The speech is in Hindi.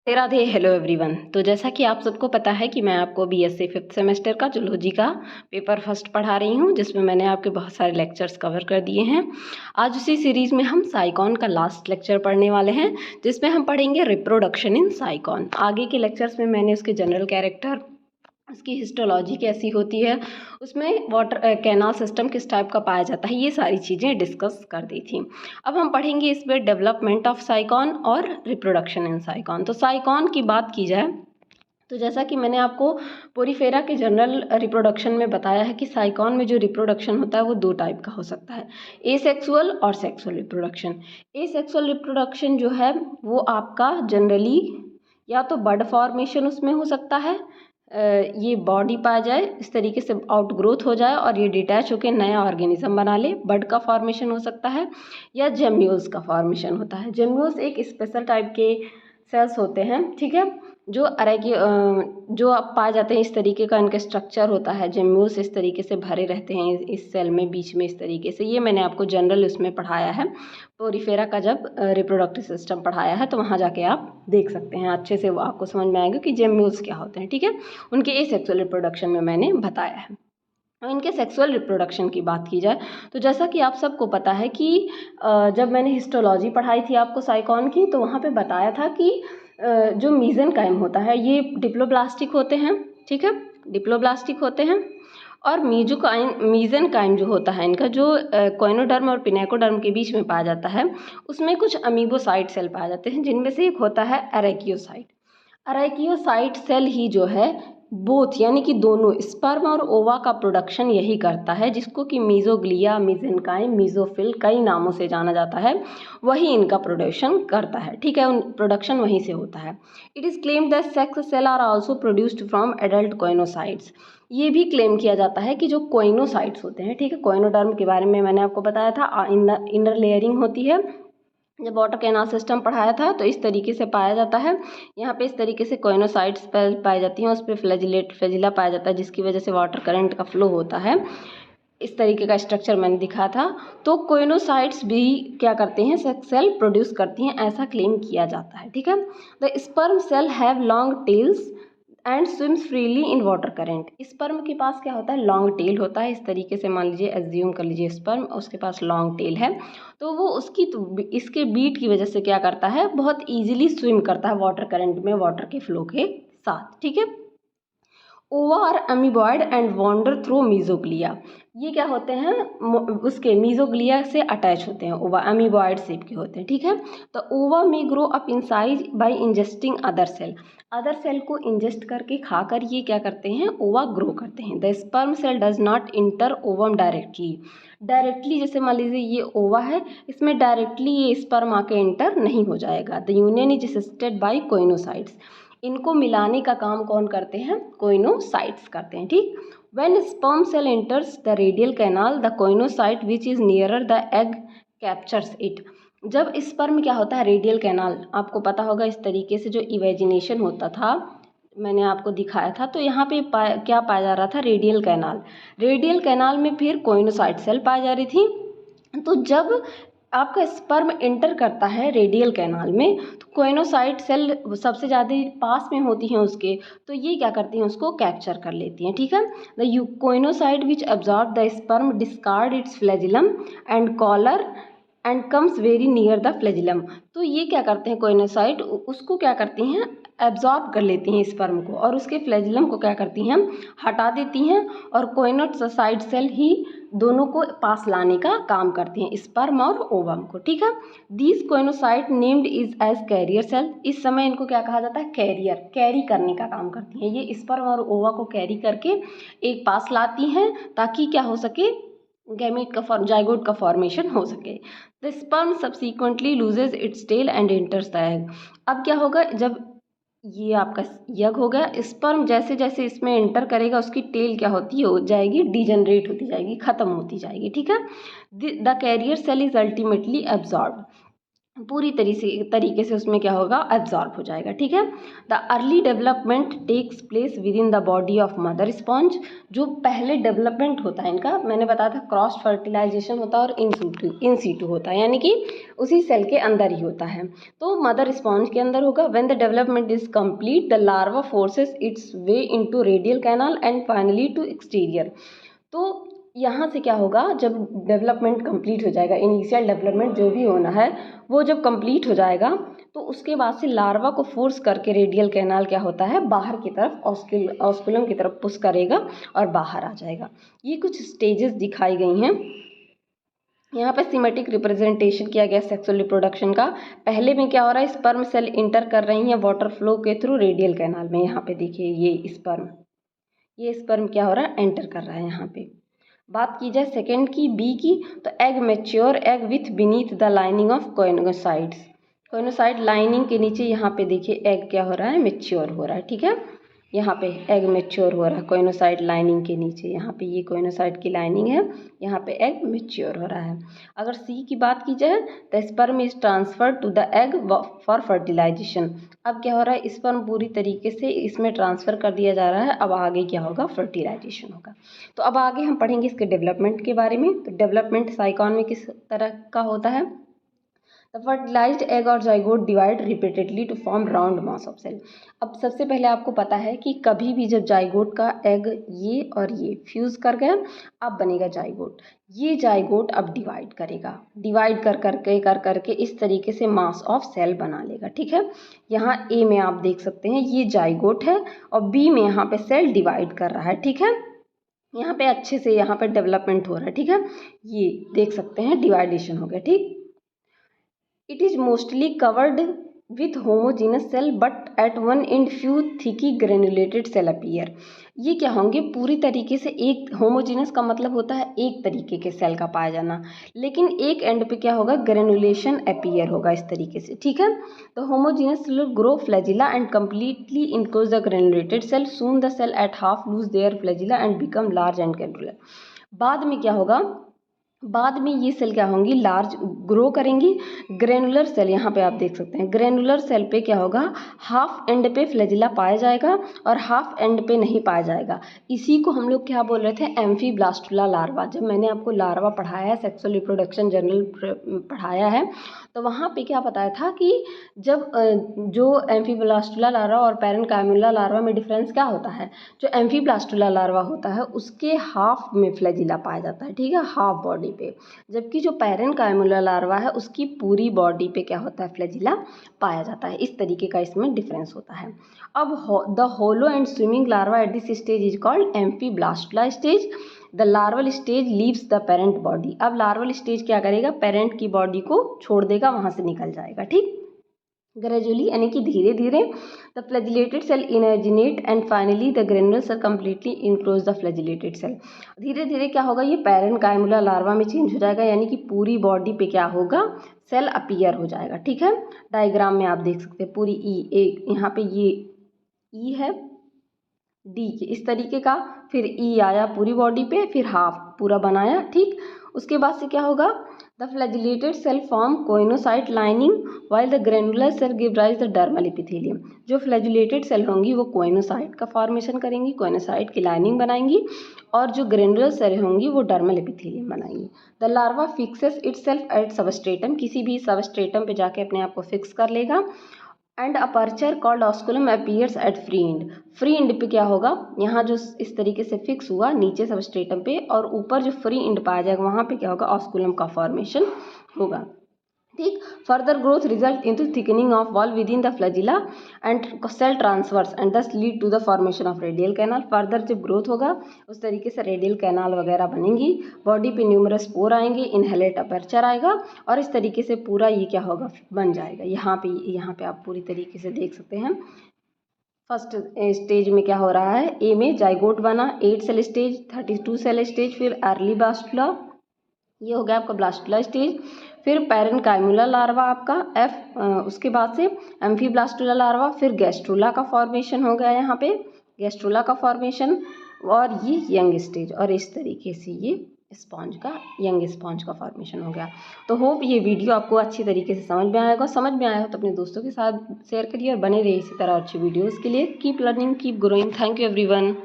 राधे राधे। Hello everyone. तो जैसा कि आप सबको पता है कि मैं आपको बीएससी फिफ्थ सेमेस्टर का जूलॉजी का पेपर फर्स्ट पढ़ा रही हूं, जिसमें मैंने आपके बहुत सारे लेक्चर्स कवर कर दिए हैं। आज उसी सीरीज़ में हम साइकॉन का लास्ट लेक्चर पढ़ने वाले हैं, जिसमें हम पढ़ेंगे रिप्रोडक्शन इन साइकॉन। आगे के लेक्चर्स में मैंने उसके जनरल कैरेक्टर, उसकी हिस्टोलॉजी कैसी होती है, उसमें वाटर कैनाल सिस्टम किस टाइप का पाया जाता है, ये सारी चीज़ें डिस्कस कर दी थी। अब हम पढ़ेंगे इसमें डेवलपमेंट ऑफ साइकॉन और रिप्रोडक्शन इन साइकॉन। तो साइकॉन की बात की जाए तो जैसा कि मैंने आपको पोरीफेरा के जनरल रिप्रोडक्शन में बताया है कि साइकॉन में जो रिप्रोडक्शन होता है वो दो टाइप का हो सकता है, एसेक्सुअल और सेक्सुअल रिप्रोडक्शन। एसेक्सुअल रिप्रोडक्शन जो है वो आपका जनरली या तो बड फॉर्मेशन उसमें हो सकता है, ये बॉडी पा जाए, इस तरीके से आउटग्रोथ हो जाए और ये डिटैच होकर नया ऑर्गेनिज्म बना ले, बड का फॉर्मेशन हो सकता है, या जेम्यूल्स का फॉर्मेशन होता है। जेम्यूल्स एक स्पेशल टाइप के सेल्स होते हैं, ठीक है, जो जो आप पाए जाते हैं, इस तरीके का इनका स्ट्रक्चर होता है। जेम्यूल्स इस तरीके से भरे रहते हैं इस सेल में, बीच में इस तरीके से। ये मैंने आपको जनरल उसमें पढ़ाया है, पोरीफेरा का जब रिप्रोडक्टिव सिस्टम पढ़ाया है, तो वहाँ जाके आप देख सकते हैं, अच्छे से वो आपको समझ में आएगा कि जेम्यूल्स क्या होते हैं, ठीक है। उनके एसेक्सुअल रिप्रोडक्शन में मैंने बताया है। इनके सेक्सुअल रिप्रोडक्शन की बात की जाए तो जैसा कि आप सबको पता है कि जब मैंने हिस्टोलॉजी पढ़ाई थी आपको साइकॉन की, तो वहाँ पे बताया था कि जो मीजेनकाइम होता है ये डिप्लोब्लास्टिक होते हैं, ठीक है, डिप्लोब्लास्टिक होते हैं। और मीजेनकाइम जो होता है इनका, जो कोइनोडर्म और पिनेकोडर्म के बीच में पाया जाता है, उसमें कुछ अमीबोसाइट सेल पाए जाते हैं, जिनमें से एक होता है अरेकियोसाइट। अरेकियोसाइट सेल ही जो है बोथ यानी कि दोनों स्पर्म और ओवा का प्रोडक्शन यही करता है, जिसको कि मीजोग्लिया, मीजेनकाइम, मीजोफिल कई नामों से जाना जाता है, वही इनका प्रोडक्शन करता है, ठीक है, प्रोडक्शन वहीं से होता है। It is claimed that sex cell are also produced from adult choanocytes. ये भी क्लेम किया जाता है कि जो कोइनोसाइट्स होते हैं, ठीक है, कोइनोडर्म के बारे में मैंने आपको बताया था, इनर लेयरिंग होती है। जब वाटर कैनाल सिस्टम पढ़ाया था तो इस तरीके से पाया जाता है। यहाँ पे इस तरीके से कोइनोसाइट्स पाई जाती हैं, उस पर फ्लैजिला पाया जाता है, जिसकी वजह से वाटर करंट का फ्लो होता है। इस तरीके का स्ट्रक्चर मैंने दिखा था। तो कोइनोसाइट्स भी क्या करते हैं, सेक्स सेल प्रोड्यूस करती हैं, ऐसा क्लेम किया जाता है, ठीक है। The sperm cell have long tails and swims freely in water current. Sperm के पास क्या होता है, लॉन्ग टेल होता है, इस तरीके से मान लीजिए, एज्यूम कर लीजिए स्पर्म, उसके पास लॉन्ग टेल है, तो वो इसके बीट की वजह से क्या करता है, बहुत ईजिली स्विम करता है वाटर करंट में, वाटर के फ्लो के साथ, ठीक है। Ova are amoeboid and wander through mesoglea. ये क्या होते हैं, उसके मीजोग्लिया से अटैच होते हैं, ओवा अमीबॉयड शेप के होते हैं, ठीक है। तो ओवा में grow up in size by ingesting other cell. Other cell को इंजेस्ट करके खाकर ये क्या करते हैं, ओवा ग्रो करते हैं। The sperm cell does not enter ovum directly जैसे मान लीजिए ये ओवा है, इसमें डायरेक्टली ये स्पर्म आके इंटर नहीं हो जाएगा। The union is assisted by coenocytes. इनको मिलाने का काम कौन करते हैं, कोइनोसाइट्स करते हैं, ठीक। When sperm cell enters the radial canal, the choanocyte which is nearer the egg captures it. जब स्पर्म क्या होता है, रेडियल कैनाल आपको पता होगा, इस तरीके से जो इवेजिनेशन होता था मैंने आपको दिखाया था, तो यहाँ पे क्या पाया जा रहा था, रेडियल कैनाल। रेडियल कैनाल में फिर कोइनोसाइट सेल पाई जा रही थी। तो जब आपका स्पर्म एंटर करता है रेडियल कैनाल में, तो कोइनोसाइट सेल सबसे ज़्यादा पास में होती हैं उसके, तो ये क्या करती हैं, उसको कैप्चर कर लेती हैं, ठीक है। The choanocyte which absorb the sperm discard its flagellum and collar and comes very near the flagellum. तो ये क्या करते हैं, कोइनोसाइट उसको क्या करती हैं, एब्जॉर्ब कर लेती हैं स्पर्म को, और उसके फ्लैजिलम को क्या करती हैं, हटा देती हैं, और कोइनोसाइट सेल ही दोनों को पास लाने का काम करती हैं, स्पर्म और ओवम को, ठीक है। These choanocyte named is as carrier cell. इस समय इनको क्या कहा जाता है, कैरियर, कैरी करने का काम करती हैं, ये स्पर्म और ओवा को कैरी करके एक पास लाती हैं, ताकि क्या हो सके, गैमेट का जाइगोट का फॉर्मेशन हो सके। The sperm subsequently loses its tail and enters the egg. अब क्या होगा, जब ये आपका यग हो गया, स्पर्म जैसे जैसे इसमें एंटर करेगा, उसकी टेल क्या होती है, हो जाएगी, डिजनरेट होती जाएगी, खत्म होती जाएगी, ठीक है। The carrier cell is ultimately absorb. पूरी तरीके से उसमें क्या होगा, एब्जॉर्ब हो जाएगा। ठीक है। The early development takes place within the body of mother sponge. जो पहले डेवलपमेंट होता है इनका, मैंने बताया था क्रॉस फर्टिलाइजेशन होता है और इन सीटू होता है, यानी कि उसी सेल के अंदर ही होता है। तो मदर स्पॉन्ज के अंदर होगा। When the development is complete the larva forces its way into radial canal and finally to exterior. तो यहाँ से क्या होगा, जब डेवलपमेंट कंप्लीट हो जाएगा, इनिशियल डेवलपमेंट जो भी होना है वो जब कंप्लीट हो जाएगा, तो उसके बाद से लार्वा को फोर्स करके रेडियल कैनाल क्या होता है, बाहर की तरफ ऑस्कुलम की तरफ पुश करेगा और बाहर आ जाएगा। ये कुछ स्टेजेस दिखाई गई हैं। यहाँ पे सिमेटिक रिप्रेजेंटेशन किया गया सेक्सुअल रिप्रोडक्शन का। पहले में क्या हो रहा है, स्पर्म सेल इंटर कर रही हैं वाटर फ्लो के थ्रू रेडियल कैनाल में। यहाँ पे देखिए ये स्पर्म क्या हो रहा है, एंटर कर रहा है यहाँ पे। बात की जाए सेकेंड की, बी की, तो egg mature egg with beneath the lining of choanocytes. Choanocyte lining के नीचे यहाँ पे देखिए एग क्या हो रहा है, मैच्योर हो रहा है। ठीक है, यहाँ पे एग मैच्योर हो रहा है कोइनोसाइड लाइनिंग के नीचे। यहाँ पे ये कोइनोसाइड की लाइनिंग है, यहाँ पे एग मैच्योर हो रहा है। अगर सी की बात की जाए, the sperm is transferred to the egg for fertilisation. अब क्या हो रहा है, स्पर्म पूरी तरीके से इसमें ट्रांसफ़र कर दिया जा रहा है। अब आगे क्या होगा, फर्टिलाइजेशन होगा। तो अब आगे हम पढ़ेंगे इसके डेवलपमेंट के बारे में। तो डेवलपमेंट साइकॉन में किस तरह का होता है, the fertilised egg or zygote divide repeatedly to form round mass of cell. अब सबसे पहले आपको पता है कि कभी भी जब जाइगोट का एग ये और ये फ्यूज़ कर गया, अब बनेगा जाइगोट। ये जाइगोट अब डिवाइड करेगा, डिवाइड कर करके इस तरीके से मास ऑफ सेल बना लेगा। ठीक है, यहाँ ए में आप देख सकते हैं ये जाइगोट है और बी में यहाँ पे सेल डिवाइड कर रहा है। ठीक है, यहाँ पे अच्छे से यहाँ पे डेवलपमेंट हो रहा है। ठीक है, ये देख सकते हैं डिवाइडेशन हो गया। ठीक, it is mostly covered with homogeneous cell but at one end few thickly granulated cell appear। ये क्या होंगे, पूरी तरीके से एक होमोजीनस का मतलब होता है एक तरीके के सेल का पाया जाना, लेकिन एक एंड पे क्या होगा, ग्रेनुलेशन अपीयर होगा इस तरीके से। ठीक है, तो homogeneous cell grow flagella and completely enclose the granulated cell. Soon the cell at half lose their flagella and become large and granular. बाद में क्या होगा, बाद में ये सेल क्या होंगी, लार्ज ग्रो करेंगी। ग्रेनुलर सेल यहाँ पे आप देख सकते हैं, ग्रेनुलर सेल पे क्या होगा, हाफ एंड पे फ्लैजिला पाया जाएगा और हाफ एंड पे नहीं पाया जाएगा। इसी को हम लोग क्या बोल रहे थे, एम्फीब्लास्टुला लार्वा। जब मैंने आपको लार्वा पढ़ाया है, सेक्सुअल रिप्रोडक्शन जर्नल पढ़ाया है, तो वहाँ पे क्या बताया था कि जब जो एम्फीब्लास्टुला लार्वा और पैरेन्काइमुला लार्वा में डिफरेंस क्या होता है, जो एम्फीब्लास्टुला लार्वा होता है उसके हाफ में फ्लैजिला पाया जाता है। ठीक है, हाफ बॉडी पे, जबकि जो पैरेन्काइमुला लार्वा है उसकी पूरी बॉडी पे क्या होता है, फ्लैजिला पाया जाता है। इस तरीके का इसमें डिफरेंस होता है। अब the hollow and swimming larva at this stage is called amphiblastula stage. The larval stage leaves the parent body. अब लार्वल स्टेज क्या करेगा, पेरेंट की बॉडी को छोड़ देगा, वहाँ से निकल जाएगा। ठीक, ग्रेजुअली यानी कि धीरे धीरे the flagellated cell invaginate and finally the granular cell completely enclose the flagellated cell. धीरे धीरे क्या होगा, ये पैरेन्काइमुला लार्वा में चेंज हो जाएगा, यानी कि पूरी बॉडी पे क्या होगा, सेल अपीयर हो जाएगा। ठीक है, डायग्राम में आप देख सकते हैं पूरी एक यहाँ पे ये ई है डी के इस तरीके का, फिर ई आया पूरी बॉडी पे, फिर हाफ पूरा बनाया। ठीक, उसके बाद से क्या होगा, the flagellated cell form choanocyte lining while the granular cell give rise the dermal epithelium. जो फ्लैजिलेटेड सेल होंगी वो कोइनोसाइट का फॉर्मेशन करेंगी, कोइनोसाइट की लाइनिंग बनाएंगी, और जो ग्रेनुलर सेल होंगी वो डर्मल एपिथेलियम बनाएंगी। The larva fixes itself eight substratum, किसी भी सबस्ट्रेटम पे जाके अपने आप को फिक्स कर लेगा। And aperture called osculum appears eight free and. Free and पे क्या होगा, यहाँ जो इस तरीके से फिक्स हुआ नीचे सबस्ट्रेटम पे, और ऊपर जो फ्री एंड पाया जाएगा वहाँ पे क्या होगा, ऑस्कुलम का फॉर्मेशन होगा। ठीक, further growth result into thickening of wall within the flagella and cell transfers and thus lead to the formation of radial canal. Further जब ग्रोथ होगा उस तरीके से रेडियल कैनाल वगैरह बनेंगी, बॉडी पे न्यूमरस पोर आएंगे, इनहेलेट अपर्चर आएगा, और इस तरीके से पूरा ये क्या होगा, बन जाएगा। यहाँ पे आप पूरी तरीके से देख सकते हैं। फर्स्ट स्टेज में क्या हो रहा है, ए में जाइगोट बना, 8 सेल स्टेज, 32 सेल स्टेज, फिर अर्ली ब्लास्टुला, ये हो गया आपका ब्लास्टुला स्टेज, फिर पैरेन्काइमुला लार्वा आपका एफ, उसके बाद से एम्फीब्लास्टुला लार्वा, फिर गैस्ट्रुला का फॉर्मेशन हो गया, यहाँ पे गैस्ट्रुला का फॉर्मेशन, और ये यंग स्टेज, और इस तरीके से ये स्पॉन्ज का, यंग स्पॉन्ज का फॉर्मेशन हो गया। तो होप ये वीडियो आपको अच्छी तरीके से समझ में आएगा। समझ में आया हो तो अपने दोस्तों के साथ शेयर करिए और बने रहिए इसी तरह अच्छी वीडियोज़ के लिए। Keep learning, keep growing. Thank you everyone.